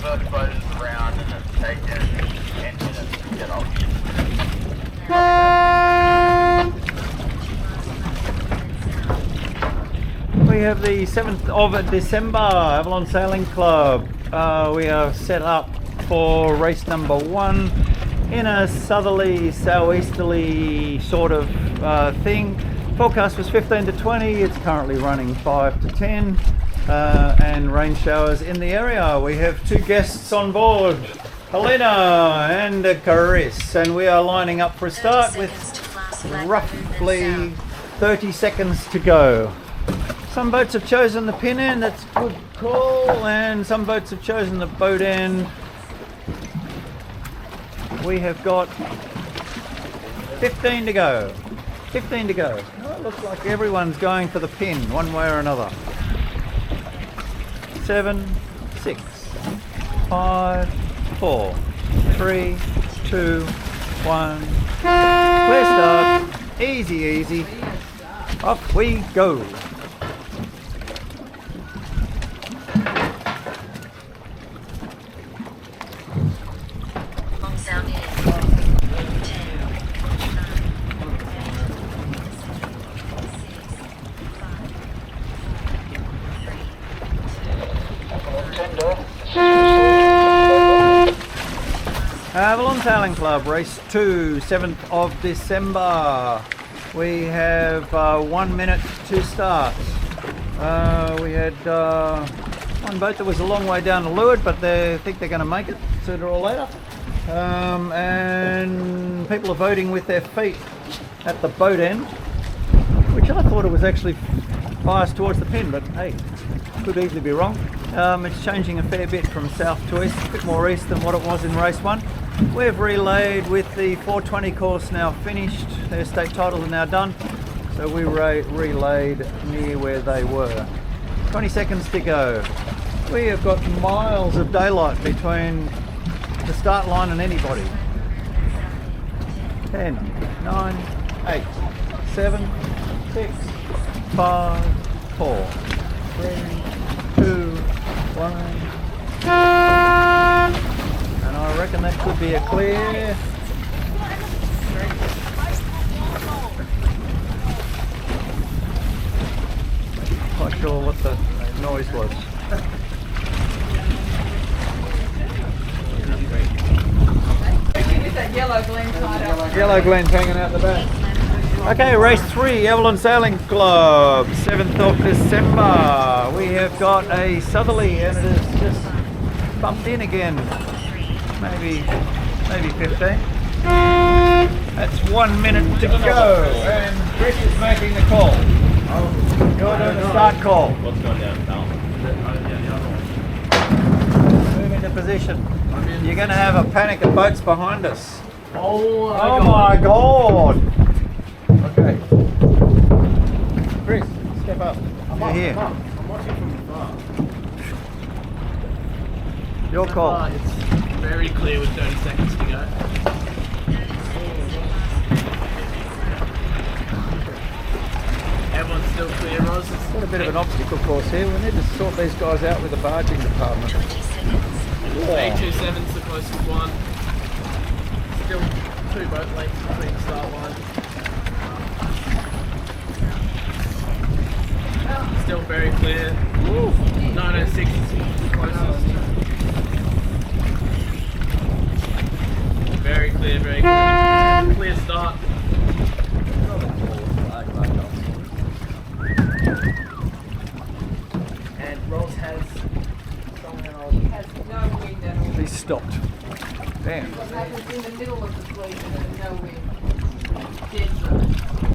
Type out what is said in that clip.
first boat is around and it's taken 10 minutes to get off. We have the 7th of December, Avalon Sailing Club. We are set up for race number 1 in a southerly, southeasterly sort of thing. Forecast was 15 to 20, it's currently running 5 to 10, and rain showers in the area. We have 2 guests on board, Helena and Chris, and we are lining up for a start with roughly 30 seconds to go. Some boats have chosen the pin end, that's a good call, and some boats have chosen the boat end. We have got 15 to go. 15 to go. Well, it looks like everyone's going for the pin one way or another. 7, 6, 5, 4, 3, 2, 1. Clear start. Easy, easy. Off we go. Avalon Sailing Club, race 2, 7th of December. We have 1 minute to start. We had one boat that was a long way down to leeward, but they think they're going to make it sooner or later. And people are voting with their feet at the boat end, which I thought it was actually biased towards the pin, but hey, could easily be wrong. It's changing a fair bit from south to east, a bit more east than what it was in race 1. We've relayed with the 420 course now finished. Their state titles are now done, so we relayed near where they were. 20 seconds to go. We have got miles of daylight between the start line and anybody. 10, 9, 8, 7, 6, 5, 4, 3, 2, 1. And I reckon that could be a clear. Not sure what the noise was. Yellow Glen's hanging out the back. Okay, race 3, Avalon Sailing Club, 7th of December. We have got a southerly and it is just bumped in again. Maybe 15. That's 1 minute to go, and Chris is making the call. You're doing the start call. What's going down? Move into position. You're going to have a panic of boats behind us. Oh my god! Okay. Chris, step up. You're here. I'm watching from afar. Your call. It's very clear with 30 seconds to go. Everyone's still clear, Roz. It's got a bit of an obstacle course here. We need to sort these guys out with the barging department. A27's the closest one. Still 2 boat lengths between the start line. Still very clear. 906 is the closest. Very clear, very clear. Clear start. And Ross has no wind at all. He's stopped. Damn. What happens in the middle of the fleet and there's no wind? Dead zone.